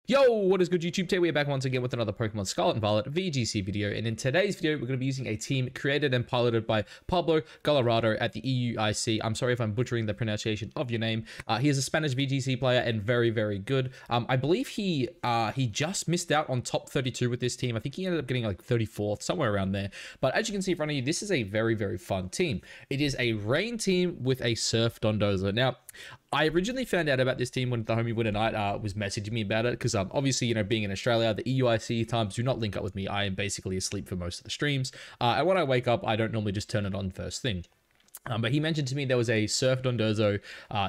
Yo, what is good YouTube? Today we are back once again with another Pokemon Scarlet and Violet VGC video, and in today's video we're going to be using a team created and piloted by Pablo Gallardo at the EUIC. I'm sorry if I'm butchering the pronunciation of your name. He is a Spanish VGC player and very, very good. I believe he just missed out on top 32 with this team. I think he ended up getting like 34th, somewhere around there. But as you can see in front of you, this is a very, very fun team. It is a rain team with a Surf Dondozo. Now, I originally found out about this team when the homie Winter Knight was messaging me about it, because obviously, you know, being in Australia, the EUIC times do not link up with me. I am basically asleep for most of the streams. And when I wake up, I don't normally just turn it on first thing. But he mentioned to me there was a Surf Dondozo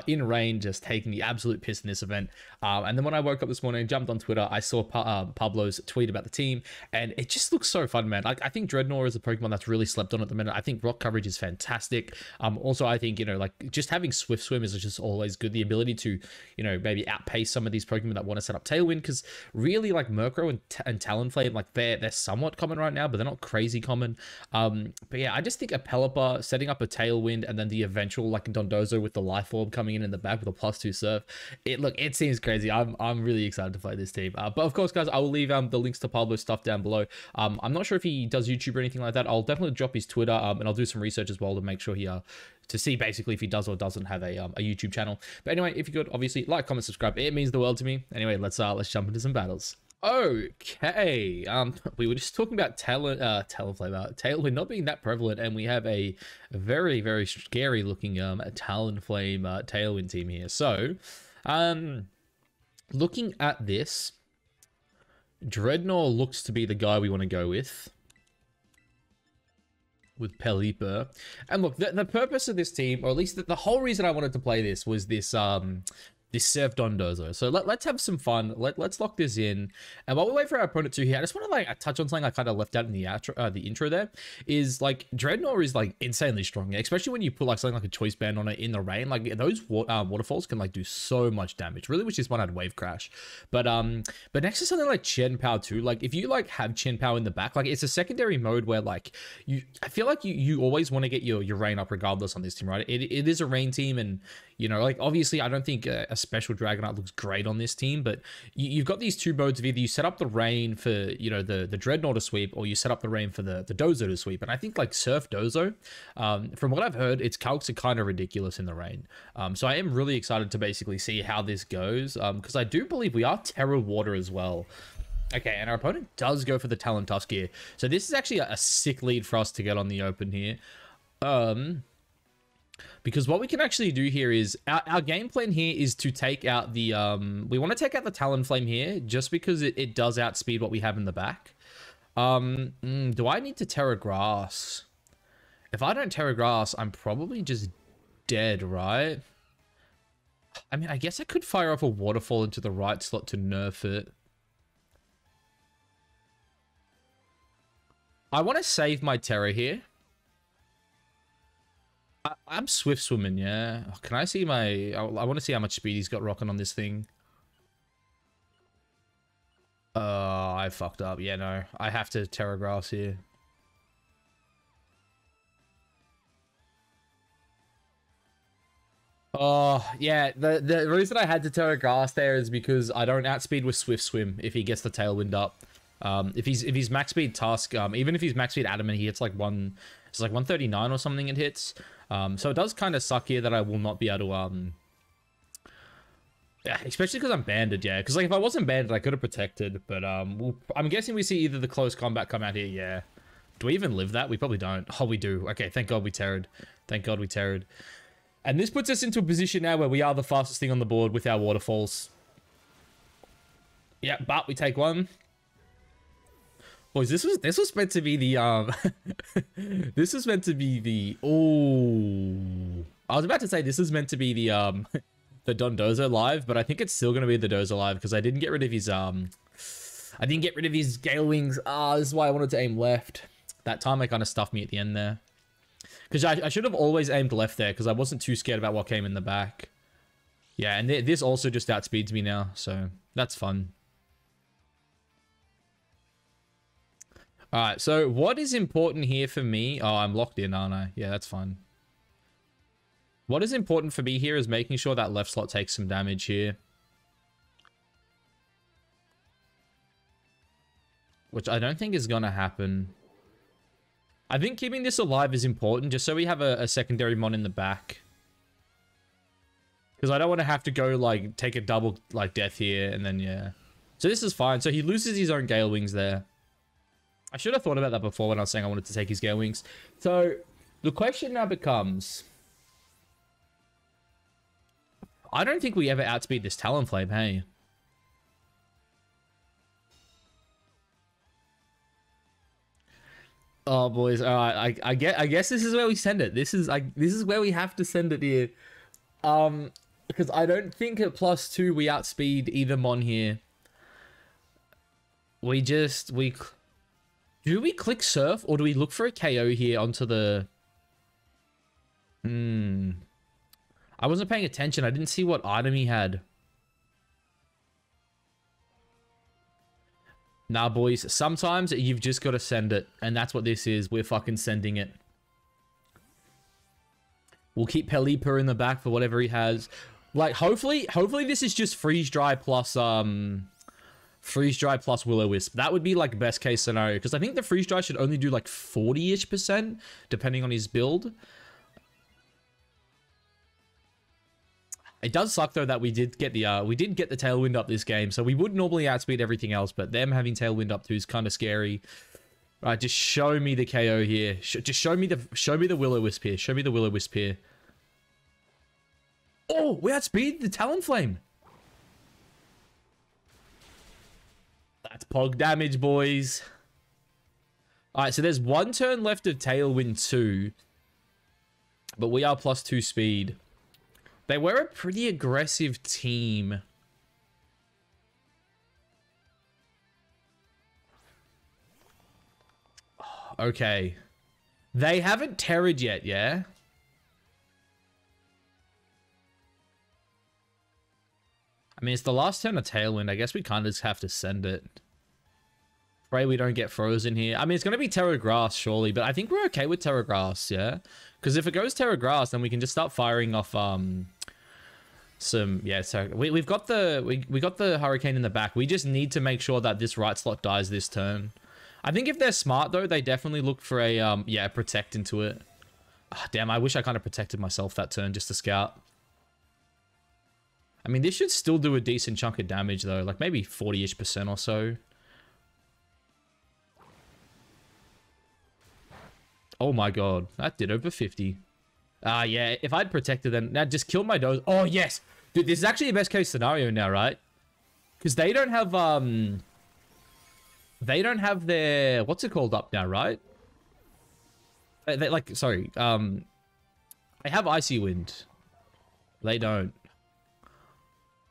in rain just taking the absolute piss in this event. And then when I woke up this morning, jumped on Twitter, I saw Pablo's tweet about the team, and it just looks so fun, man. Like, I think Dreadnought is a Pokemon that's really slept on at the minute. I think rock coverage is fantastic. Also, I think, you know, like, just having Swift Swim is just always good. The ability to, you know, maybe outpace some of these Pokemon that want to set up Tailwind, because really, like, Murkrow and Talonflame, like, they're somewhat common right now, but they're not crazy common. But yeah, I just think a Pelipper setting up a Tailwind and then the eventual like Dondozo with the Life Orb coming in the back with a +2 Surf. It seems crazy. I'm really excited to play this team. But of course, guys, I will leave the links to Pablo's stuff down below. I'm not sure if he does YouTube or anything like that. I'll definitely drop his Twitter and I'll do some research as well to make sure he to see basically if he does or doesn't have a YouTube channel. But anyway, if you could, obviously like, comment, subscribe. It means the world to me. Anyway, let's jump into some battles. Okay, we were just talking about Tailwind not being that prevalent, and we have a very, very scary looking Talonflame Tailwind team here. So, looking at this, Dreadnought looks to be the guy we want to go with Pelipper. And look, the purpose of this team, or at least the whole reason I wanted to play this, was this this Surf Dondozo. So let's have some fun. Let's lock this in. And while we wait for our opponent to here, I just want to like touch on something I kind of left out in the intro there. Is like Dreadnought is like insanely strong, especially when you put like something like a Choice Band on it in the rain. Like those waterfalls can like do so much damage. Really, which is one I'd Wave Crash. But next to something like Chien-Pao too. Like if you like have Chien-Pao in the back, like it's a secondary mode where like I feel like you always want to get your rain up regardless on this team, right? It is a rain team, and you know, like obviously I don't think a special Dragonite looks great on this team, but you've got these two modes of either you set up the rain for, you know, the Dreadnought to sweep, or you set up the rain for the Dozo to sweep. And I think like Surf Dozo, from what I've heard, its calcs are kind of ridiculous in the rain. So I am really excited to basically see how this goes, because I do believe we are Terra Water as well. Okay, and our opponent does go for the Talontusk here. So this is actually a sick lead for us to get on the open here. Because what we can actually do here is our game plan here is to take out the we want to take out the Talonflame here just because it does outspeed what we have in the back. Do I need to Terra Grass? If I don't Terra Grass, I'm probably just dead, right? I mean, I guess I could fire off a Waterfall into the right slot to nerf it. I want to save my Terra here. I'm Swift Swimming, yeah. Oh, can I see my... I want to see how much speed he's got rocking on this thing. I fucked up. Yeah, no. I have to Terra Grass here. Oh, yeah. The reason I had to Terra Grass there is because I don't outspeed with Swift Swim if he gets the Tailwind up. If he's max speed Tusk, even if he's max speed Adamant, he hits like it's like 139 or something it hits. So it does kind of suck here that I will not be able to, yeah, especially because I'm banded, yeah. Because like if I wasn't banded, I could have protected, but I'm guessing we see either the close combat come out here, yeah. Do we even live that? We probably don't. Oh, we do. Okay, thank God we terrored. Thank God we terrored. And this puts us into a position now where we are the fastest thing on the board with our waterfalls. Yeah, but we take one. Boys, this was meant to be the this was meant to be the I was about to say this is meant to be the the Dondozo live, but I think it's still gonna be the Dozo live because I didn't get rid of his Gale Wings. This is why I wanted to aim left. That time I kind of stuffed me at the end there. Because I should have always aimed left there because I wasn't too scared about what came in the back. Yeah, and this also just outspeeds me now, so that's fun. All right, so what is important here for me? Oh, I'm locked in, aren't I? Yeah, that's fine. What is important for me here is making sure that left slot takes some damage here. which I don't think is going to happen. I think keeping this alive is important, just so we have a secondary mon in the back. Because I don't want to have to go, like, take a double, like, death here, and then, yeah. So this is fine. So he loses his own Gale Wings there. I should have thought about that before when I was saying I wanted to take his Gale Wings. So the question now becomes... I don't think we ever outspeed this Talonflame, hey? Oh, boys. All right. I guess this is where we send it. This is where we have to send it here. Because I don't think at +2 we outspeed either mon here. Do we click Surf or do we look for a KO here onto the... I wasn't paying attention. I didn't see what item he had. Nah, boys. Sometimes you've just got to send it. And that's what this is. We're fucking sending it. We'll keep Pelipper in the back for whatever he has. Like, hopefully this is just Freeze Dry plus Will-O-Wisp. That would be like best case scenario. Because I think the Freeze Dry should only do like 40-ish%, depending on his build. It does suck though that we did get the Tailwind up this game, so we would normally outspeed everything else, but them having Tailwind up too is kind of scary. Right, just show me the KO here. Just show me the Will-O-Wisp here. Show me the Will-O-Wisp here. Oh, we outspeed the Talonflame. That's Pog damage, boys. All right, so there's one turn left of Tailwind 2, but we are +2 speed. They were a pretty aggressive team. Okay. They haven't terrored yet, yeah? I mean, it's the last turn of Tailwind. I guess we kind of just have to send it. Pray we don't get frozen here. I mean, it's going to be Terra Grass, surely, but I think we're okay with Terra Grass, yeah? Because if it goes Terra Grass, then we can just start firing off, some, yeah, so we got the Hurricane in the back. We just need to make sure that this right slot dies this turn. I think if they're smart though, they definitely look for a yeah, protect into it. Oh, damn, I wish I kind of protected myself that turn just to scout. I mean, this should still do a decent chunk of damage though, like maybe 40-ish% or so. Oh my god, that did over 50. Yeah, if I'd protected them... Now, just kill my doze. Oh, yes! Dude, this is actually the best case scenario now, right? Because they don't have, They don't have their... What's it called up now, right? They like, sorry. They have Icy Wind. They don't.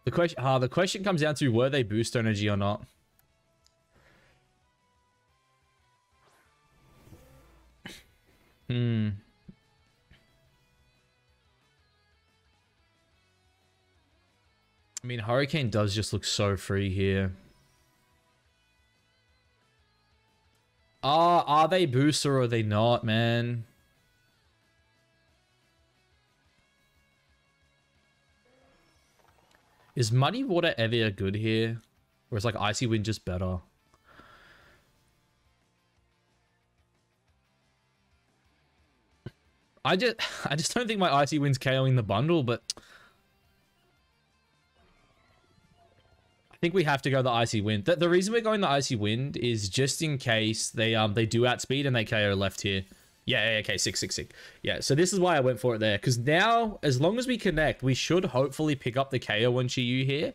The question comes down to, were they boost energy or not? I mean, Hurricane does just look so free here. Are they booster or are they not, man? Is Muddy Water ever good here? Or is like Icy Wind just better? I just don't think my Icy Wind's KOing the bundle, but I think we have to go the Icy Wind. The reason we're going the Icy Wind is just in case they do outspeed and they KO left here. Yeah, okay, 666. Yeah, so this is why I went for it there, because now as long as we connect, we should hopefully pick up the KO on Chiyu here,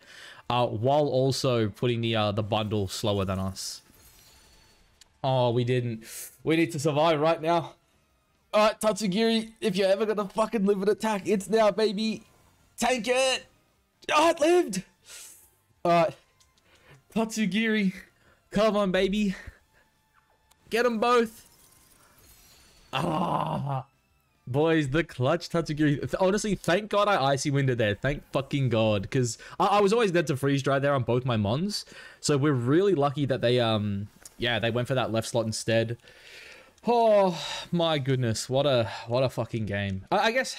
while also putting the bundle slower than us. Oh, we didn't. We need to survive right now. Alright, Tatsugiri, if you're ever gonna fucking live an attack, it's now, baby. Tank it! Oh, it lived! Alright. Tatsugiri, come on, baby. Get them both. Ah. Boys, the clutch Tatsugiri. Honestly, thank God I Icy Winded there. Thank fucking God. Because I was always dead to Freeze Dry there on both my mons. So we're really lucky that they, yeah, they went for that left slot instead. Oh my goodness, what a fucking game. I guess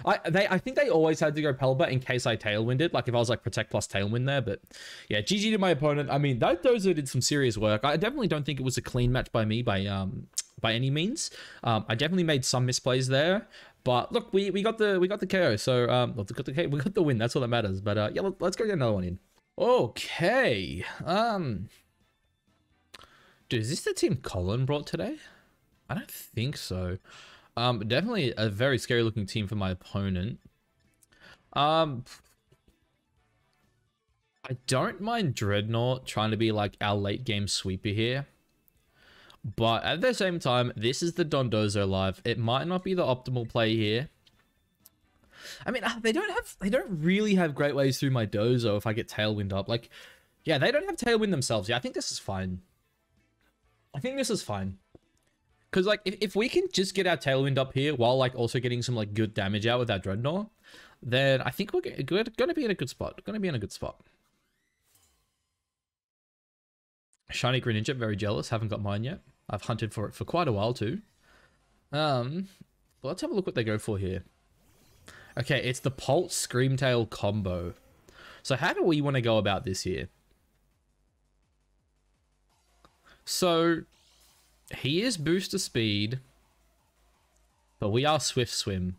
I think they always had to go Pelipper in case I tailwinded, like if I was like protect plus tailwind there, but yeah, GG to my opponent. I mean, that Dozo did some serious work. I definitely don't think it was a clean match by me by any means. I definitely made some misplays there, but look, we got the KO. So we got the win. That's all that matters. But yeah, let's go get another one in. Okay. Dude, is this the team Colin brought today? I don't think so. Definitely a very scary looking team for my opponent. I don't mind Dreadnought trying to be like our late game sweeper here. But at the same time, this is the Dondozo live. It might not be the optimal play here. I mean, they don't really have great ways through my Dozo if I get Tailwind up. Like, yeah, they don't have Tailwind themselves. Yeah, I think this is fine. I think this is fine. Because, like, if we can just get our Tailwind up here while, like, also getting some, like, good damage out with our Dreadnought, then I think we're going to be in a good spot. Going to be in a good spot. Shiny Greninja, very jealous. Haven't got mine yet. I've hunted for it for quite a while, too. Let's have a look what they go for here. Okay, it's the Pulse Screamtail combo. So how do we want to go about this here? So... he is booster speed, but we are Swift Swim.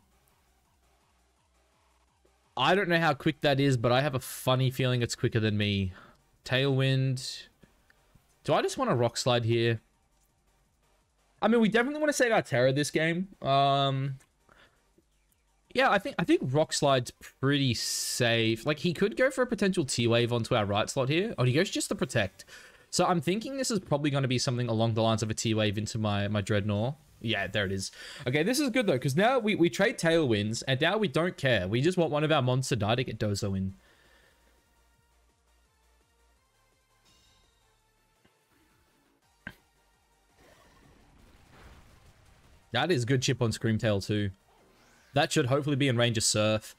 I don't know how quick that is, but I have a funny feeling it's quicker than me. Tailwind. Do I just want to Rock Slide here? I mean, we definitely want to save our Terra this game. Yeah, I think Rock Slide's pretty safe. Like, he could go for a potential T-Wave onto our right slot here. Oh, he goes just to Protect. So I'm thinking this is probably going to be something along the lines of a T-Wave into my Dreadnought. Yeah, there it is. Okay, this is good though, because now we trade Tailwinds, and now we don't care. We just want one of our mons to die to get Dozo in. That is good chip on Screamtail too. That should hopefully be in range of Surf.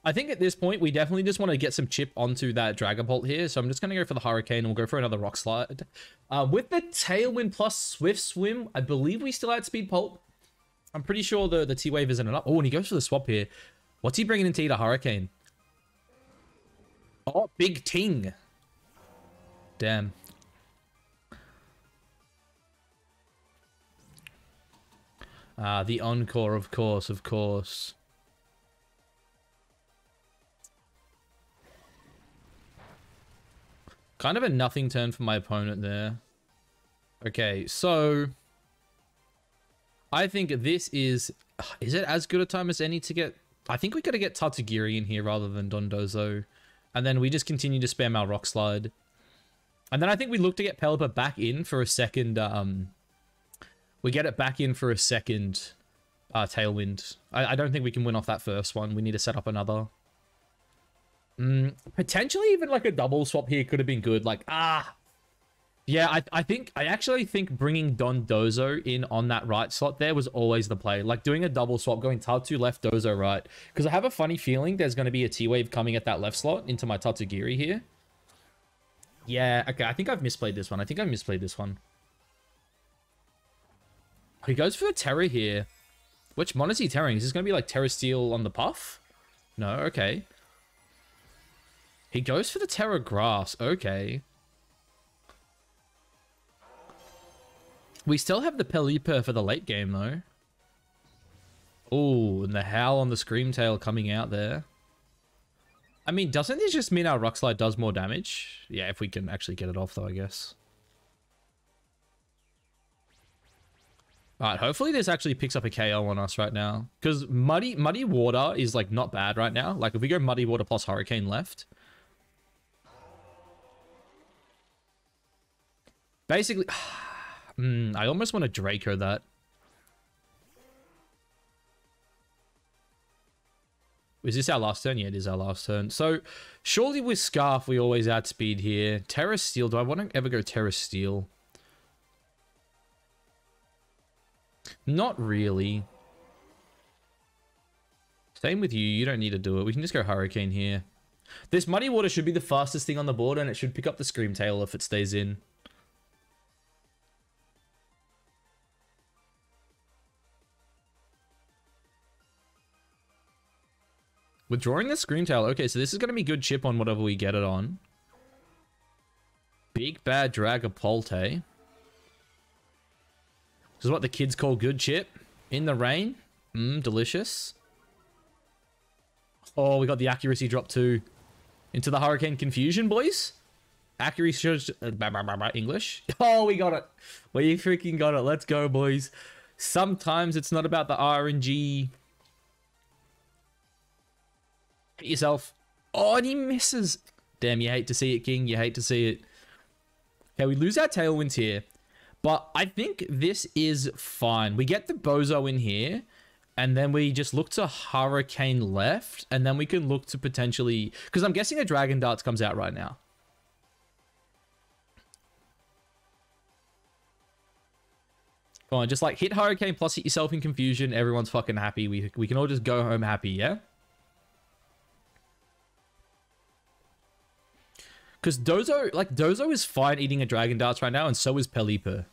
I think at this point, we definitely just want to get some chip onto that Dragapult here. So I'm just going to go for the Hurricane and we'll go for another Rock Slide. With the Tailwind plus Swift Swim, I believe we still outspeed Pulp. I'm pretty sure the T-Wave isn't enough. Oh, and he goes for the swap here. What's he bringing into the Hurricane? Oh, Big Ting. Damn. The Encore, of course, of course. Kind of a nothing turn for my opponent there. Okay, so... I think this is... Is it as good a time as any to get... I think we got to get Tatsugiri in here rather than Dondozo. And then we just continue to spam our Rock Slide. And then I think we look to get Pelipper back in for a second... we get it back in for a second Tailwind. I don't think we can win off that first one. We need to set up another. Potentially even like a double swap here could have been good. Like, yeah, I actually think bringing Dondozo in on that right slot there was always the play. Like doing a double swap, going Tatsu left, Dozo right. Because I have a funny feeling there's going to be a T-Wave coming at that left slot into my Tatsugiri here. Yeah, okay, I think I've misplayed this one. He goes for the Terra here. Which mon is he terraing? Is this going to be like Terra Steel on the puff? No, okay. He goes for the Terra Grass. Okay. We still have the Pelipper for the late game, though. Oh, and the Howl on the Screamtail coming out there. I mean, doesn't this just mean our Rock Slide does more damage? Yeah, if we can actually get it off, though, I guess. Alright, hopefully this actually picks up a KO on us right now. Because Muddy Water is, like, not bad right now. Like, if we go Muddy Water plus Hurricane left... Basically... I almost want to Draco that. Is this our last turn? Yeah, it is our last turn. So, surely with Scarf, we always outspeed here. Terra Steel. Do I want to ever go Terra Steel? Not really. Same with you. You don't need to do it. We can just go Hurricane here. This Muddy Water should be the fastest thing on the board, and it should pick up the Screamtail if it stays in. Withdrawing the Screamtail. Okay, so this is going to be good chip on whatever we get it on. Big Bad Dragapult. This is what the kids call good chip. In the rain. Delicious. Oh, we got the accuracy drop too. Into the Hurricane Confusion, boys. Accuracy English. Oh, we got it. We freaking got it. Let's go, boys. Sometimes it's not about the RNG. Hit yourself. Oh, and he misses. Damn, you hate to see it, King. You hate to see it. Okay, we lose our Tailwinds here. But I think this is fine. We get the Bozo in here. And then we just look to Hurricane left. And then we can look to potentially... Because I'm guessing a Dragon Darts comes out right now. Come on, just like hit Hurricane plus hit yourself in Confusion. Everyone's fucking happy. We can all just go home happy, yeah? Because Dozo is fine eating a Dragon Darts right now, and so is Pelipper.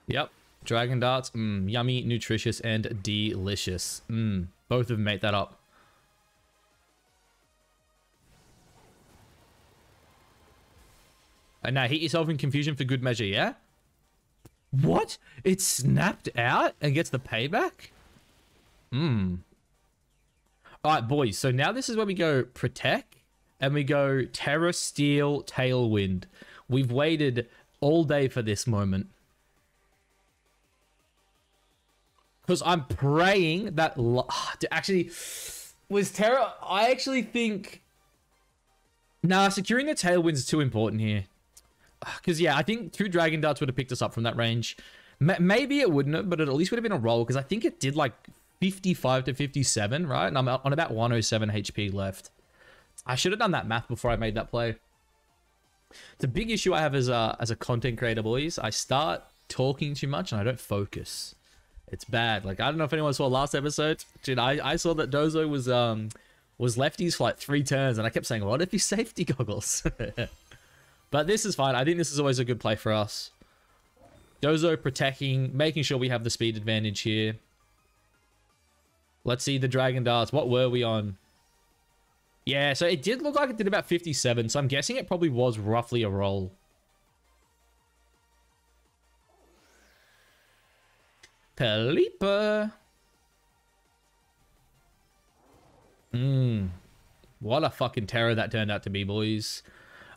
Yep. Dragon Darts, yummy, nutritious, and delicious. Both of them made that up. And now hit yourself in Confusion for good measure, yeah? What? It snapped out and gets the payback? Alright, boys. So now this is where we go Protect. And we go Terra, Steel, Tailwind. We've waited all day for this moment. Because I'm praying that... Actually, was Terra... I actually think... Nah, securing the Tailwind is too important here. Because, yeah, I think 2 Dragon Darts would have picked us up from that range. Maybe it wouldn't have, but it at least would have been a roll. Because I think it did, like, 55 to 57, right? And I'm on about 107 HP left. I should have done that math before I made that play. It's a big issue I have as a content creator, boys. I start talking too much and I don't focus. It's bad. Like, I don't know if anyone saw last episode. Dude, I saw that Dozo was lefties for like 3 turns, and I kept saying, what if he's safety goggles? But this is fine. I think this is always a good play for us. Dozo protecting, making sure we have the speed advantage here. Let's see the Dragon Darts. What were we on? Yeah, so it did look like it did about 57, so I'm guessing it probably was roughly a roll. Pelipper. What a fucking terror that turned out to be, boys.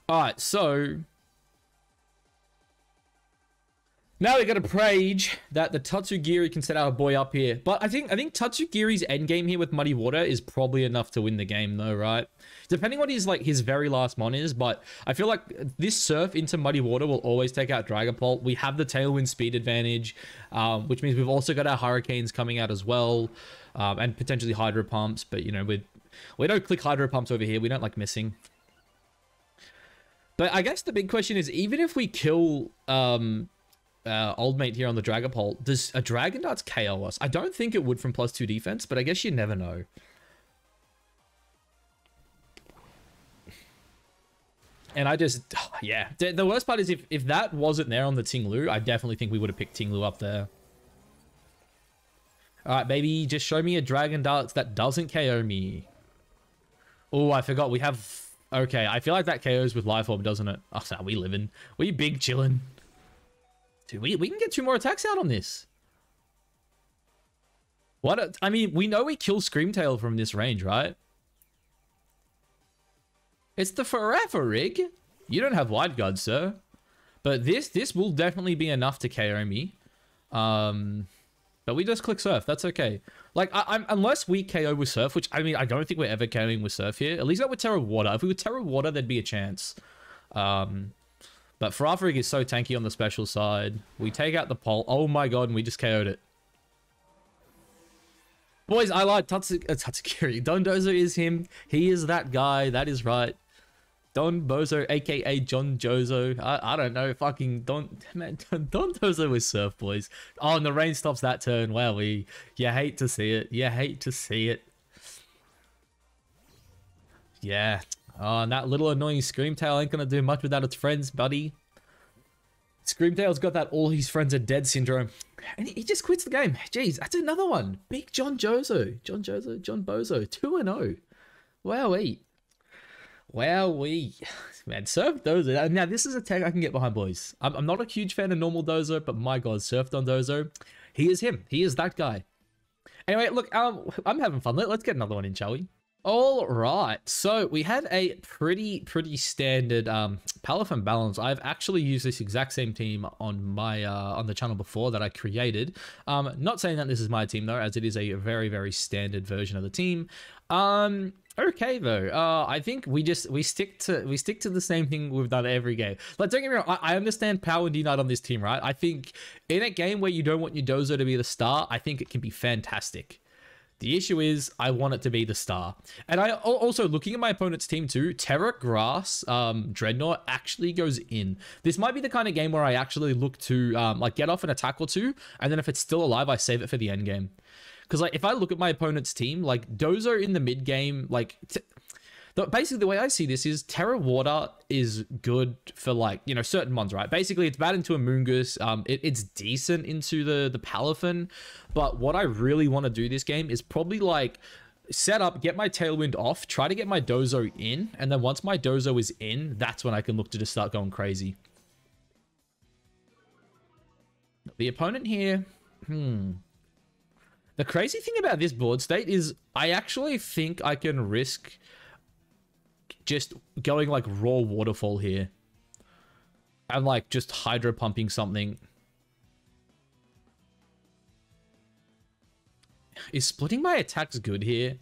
Alright, so... Now we got to Prage that the Tatsugiri can set our boy up here. But I think Tatsugiri's endgame here with Muddy Water is probably enough to win the game though, right? Depending what his very last mon is, but I feel like this Surf into Muddy Water will always take out Dragapult. We have the Tailwind speed advantage, which means we've also got our Hurricanes coming out as well, and potentially Hydro Pumps, but you know, we don't click Hydro Pumps over here. We don't like missing. But I guess the big question is, even if we kill old mate here on the Dragapult, does a Dragon Darts KO us? I don't think it would from +2 defense, but I guess you never know. And I just, yeah. The worst part is if that wasn't there on the Ting-Lu, I definitely think we would have picked Ting-Lu up there. Alright, baby, just show me a Dragon Darts that doesn't KO me. Oh, I forgot we have... Okay, I feel like that KOs with Life Orb, doesn't it? Oh, so we living. We big chillin'. Dude, we can get 2 more attacks out on this. I mean, we know we kill Screamtail from this range, right? It's the Forever Rig. You don't have Wide Guard, sir. But this will definitely be enough to KO me. But we just click Surf. That's okay. Like, unless we KO with Surf, which, I mean, I don't think we're ever KOing with Surf here. At least not with Terra Water. If we were Terra Water, there'd be a chance. But Forever Rig is so tanky on the special side. We take out the pole. Oh my god, and we just KO'd it. Boys, I lied. Tatsugiri. Don Dozo is him. He is that guy. That is right. Don Bozo, aka John Jozo. I don't know. Fucking Don Dozo with Surf, boys. Oh, and the rain stops that turn. Wow, you hate to see it. You hate to see it. Yeah. Oh, and that little annoying Screamtail ain't gonna do much without its friends, buddy. Screamtail's got that all his friends are dead syndrome. And he just quits the game. Jeez, that's another one. Big John Bozo. John Bozo. 2-0. Wowee. Wowee. Man, Surf Dozo. Now, this is a tech I can get behind, boys. I'm not a huge fan of normal Dozo, but my god, Surf Don Dozo. He is him. He is that guy. Anyway, look, I'm having fun. Let's get another one in, shall we? All right, so we had a pretty standard Palafin balance. I've actually used this exact same team on my on the channel before that I created. Not saying that this is my team though, as it is a very standard version of the team. Okay though, I think we stick to the same thing we've done every game. Like, don't get me wrong, I understand power and D-Knight on this team, right? I think in a game where you don't want your Dozo to be the star, I think it can be fantastic. The issue is, I want it to be the star. And I also, looking at my opponent's team too, Terra Grass Dreadnought actually goes in. This might be the kind of game where I actually look to like get off an attack or two, and then if it's still alive, I save it for the end game. Because like if I look at my opponent's team, like Dozo in the mid game, like basically the way I see this is Terra Water is good for like, you know, certain ones, right? Basically it's bad into a Moongus. It's decent into the Palafin, but what I really want to do this game is probably like set up, get my Tailwind off, try to get my Dozo in, and then once my Dozo is in, that's when I can look to just start going crazy. The opponent here, the crazy thing about this board state is I actually think I can risk just going like raw waterfall here and like just hydro pumping something. Is splitting my attacks good here?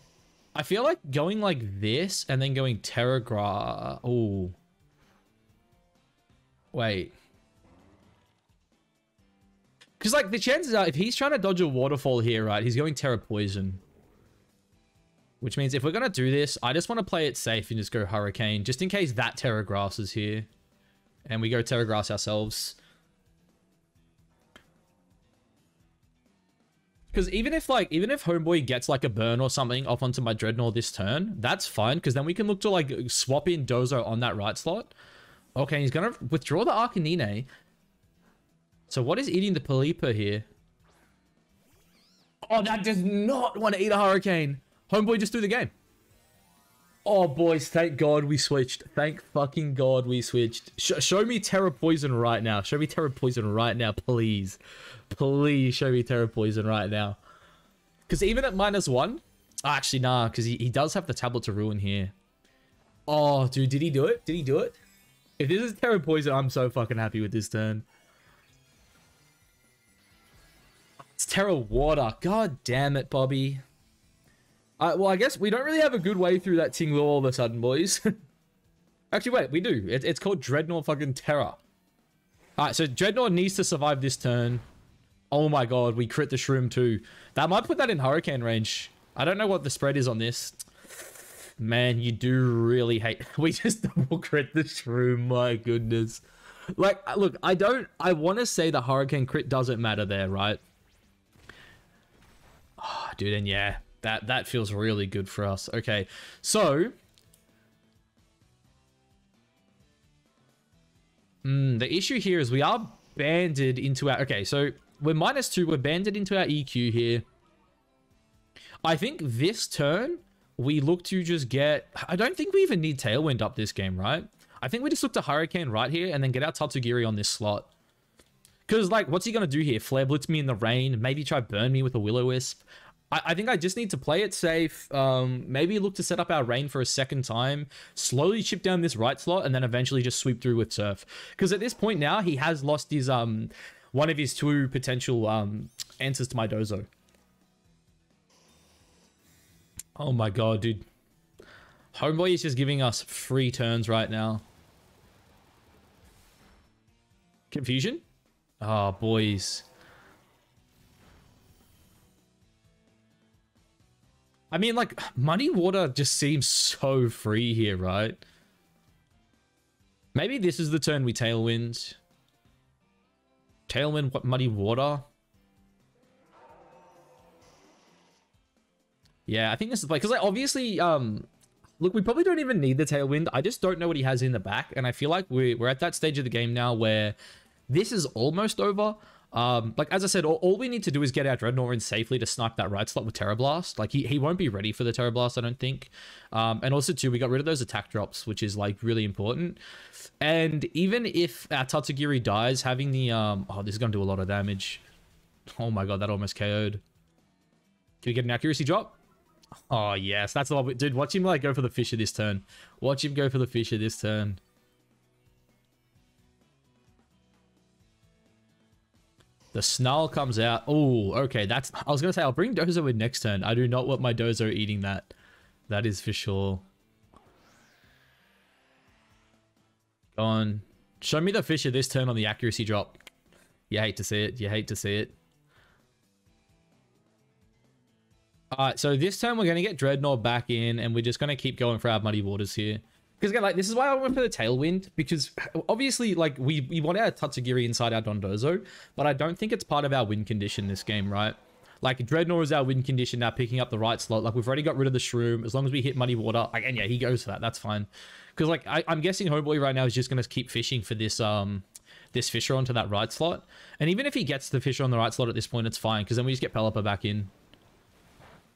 I feel like going like this and then going Terra Grass. Oh, wait. Because like the chances are if he's trying to dodge a waterfall here, right, he's going Terra Poison. Which means if we're going to do this, I just want to play it safe and just go Hurricane, just in case that Terra Grass is here. And we go Terra Grass ourselves. Because even if Homeboy gets like a burn or something off onto my Dreadnought this turn, that's fine. Because then we can look to like swap in Dozo on that right slot. Okay, he's going to withdraw the Arcanine. So what is eating the Pelipper here? Oh, that does not want to eat a Hurricane. Homeboy just threw the game. Oh, boys, thank God we switched. Thank fucking God we switched. Show me Terra Poison right now. Show me Terra Poison right now, please. Please show me Terra Poison right now. Because even at -1... actually, nah, because he does have the Tablet to Ruin here. Oh, dude, did he do it? Did he do it? If this is Terra Poison, I'm so fucking happy with this turn. It's Terra Water. God damn it, Bobby. Well, I guess we don't really have a good way through that Tinglu all of a sudden, boys. Actually, wait, we do. It's called Dreadnought fucking Terra. Alright, so Dreadnought needs to survive this turn. Oh my god, we crit the Shroom too. That might put that in Hurricane range. I don't know what the spread is on this. Man, you do really hate... We just double crit the Shroom, my goodness. Like, look, I want to say the Hurricane crit doesn't matter there, right? Oh, dude, and yeah... That feels really good for us. Okay, so... the issue here is we are banded into our... Okay, so we're -2. We're banded into our EQ here. I think this turn, we look to just get... I don't think we even need Tailwind up this game, right? I think we just look to Hurricane right here and then get our Tatsugiri on this slot. Because, like, what's he going to do here? Flare Blitz me in the rain? Maybe try burn me with a Will-O-Wisp? I think I just need to play it safe, maybe look to set up our rain for a second time, slowly chip down this right slot, and then eventually just sweep through with Surf. Because at this point now, he has lost his, one of his 2 potential, answers to my Dozo. Oh my god, dude. Homeboy is just giving us free turns right now. Confusion? Oh, boys. I mean, like, Muddy Water just seems so free here, right? Maybe this is the turn we Tailwind. Tailwind, what, Muddy Water? Yeah, I think this is like, because like, obviously, look, we probably don't even need the Tailwind. I just don't know what he has in the back, and I feel like we're at that stage of the game now where This is almost over. Like, as I said, all we need to do is get our Dreadnought in safely to snipe that right slot with Terra Blast. Like, he won't be ready for the Terra Blast, I don't think. And also, too, we got rid of those attack drops, which is, like, really important. And even if our Tatsugiri dies, having the... oh, this is going to do a lot of damage. Oh, my God, that almost KO'd. Can we get an accuracy drop? Oh, yes, that's the one. Dude, watch him, like, go for the Fissure this turn. Watch him go for the Fissure this turn. The Snarl comes out. Oh, okay. That's... I was going to say, I'll bring Dozo in next turn. I do not want my Dozo eating that. That is for sure. Go on. Show me the Fissure this turn on the accuracy drop. You hate to see it. You hate to see it. Alright, so this turn we're going to get Dreadnought back in, and we're just going to keep going for our Muddy Waters here. Because again, like, this is why I went for the Tailwind, because obviously, like, we want our Tatsugiri inside our Dondozo, but I don't think it's part of our win condition this game, right? Like, Dreadnought is our win condition now, picking up the right slot. Like, we've already got rid of the Shroom. As long as we hit Muddy Water, like, and yeah, he goes for that. That's fine. Because, like, I'm guessing Homeboy right now is just going to keep fishing for this, this Fissure onto that right slot. And even if he gets the Fissure on the right slot at this point, it's fine, because then we just get Pelipper back in.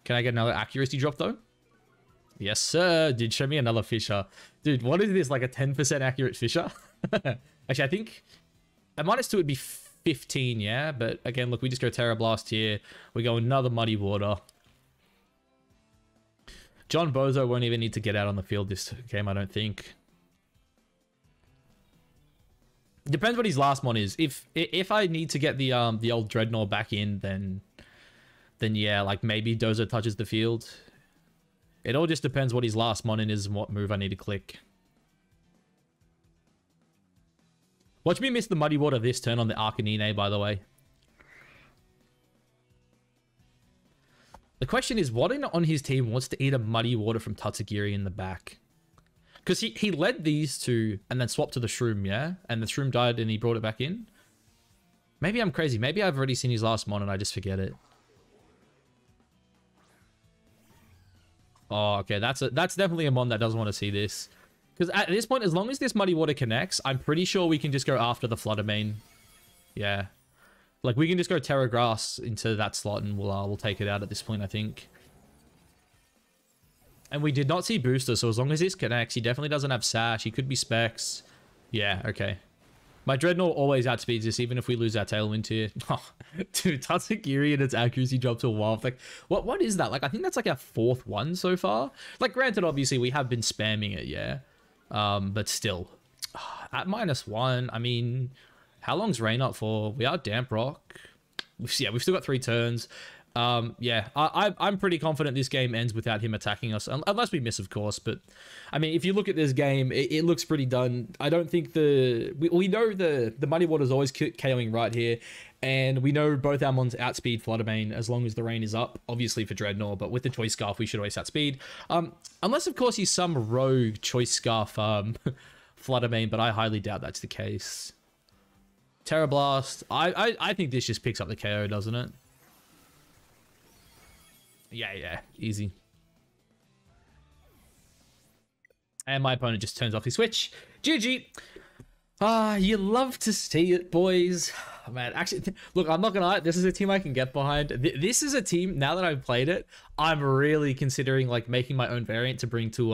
Can I get another accuracy drop, though? Yes, sir. Dude, show me another Fissure. Dude, what is this? Like a 10% accurate Fissure? Actually, I think at -2 would be 15, yeah? But again, look, we just go Terra Blast here. We go another Muddy Water. John Bozo won't even need to get out on the field this game, I don't think. Depends what his last mon is. If I need to get the old Dreadnought back in, then yeah, like maybe Dozo touches the field. It all just depends what his last mon is and what move I need to click. Watch me miss the Muddy Water this turn on the Arcanine, by the way. The question is, what on his team wants to eat a Muddy Water from Tatsugiri in the back? Because he led these two and then swapped to the Shroom, yeah? And the Shroom died and he brought it back in? Maybe I'm crazy. Maybe I've already seen his last mon and I just forget it. Oh, okay. That's definitely a mon that doesn't want to see this. Because at this point, as long as this Muddy Water connects, I'm pretty sure we can just go after the Flutter Mane. Yeah. Like, we can just go Terra Grass into that slot and we'll take it out at this point, I think. And we did not see Booster, so as long as this connects, he definitely doesn't have Sash. He could be Specs. Yeah, okay. My Dreadnought always outspeeds this, even if we lose our Tailwind here. Oh, dude, Tatsugiri and its accuracy dropped to a wild. Like, what is that? Like, I think that's like our 4th one so far. Like, granted, obviously, we have been spamming it, yeah. But still. At -1, I mean, how long's Rain up for? We are Damp Rock. Yeah, we've still got 3 turns. Yeah, I'm pretty confident this game ends without him attacking us, unless we miss, of course. But I mean, if you look at this game, it looks pretty done. I don't think we know the Muddy Water is always KOing right here, and we know both our mons outspeed Flutter Mane as long as the rain is up, obviously for Dreadnought, but with the Choice Scarf we should always outspeed. Unless of course he's some rogue Choice Scarf Flutter Mane, but I highly doubt that's the case. Terra Blast, I think this just picks up the KO, doesn't it? Yeah, easy. And my opponent just turns off his switch. GG. You love to see it, boys. Man, actually, look, I'm not gonna lie, this is a team I can get behind. This is a team, now that I've played it, I'm really considering like making my own variant to bring to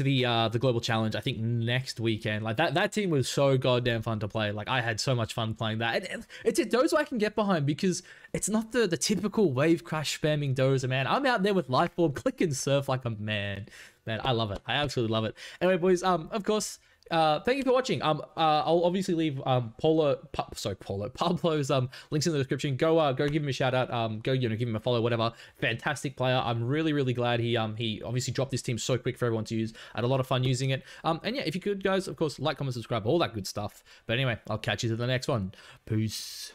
the global challenge. I think next weekend. Like that team was so goddamn fun to play. Like I had so much fun playing that. It's a Dozo I can get behind because it's not the typical wave crash spamming Dozo, man. I'm out there with Life Orb, click and surf like a man. Man, I love it. I absolutely love it. Anyway, boys, of course, thank you for watching. I'll obviously leave Pablo's links in the description. Go give him a shout out. Go give him a follow, whatever. Fantastic player. I'm really glad he obviously dropped this team so quick for everyone to use. I had a lot of fun using it. And yeah, if you could, guys, of course, like, comment, subscribe, all that good stuff. But anyway, I'll catch you to the next one. Peace.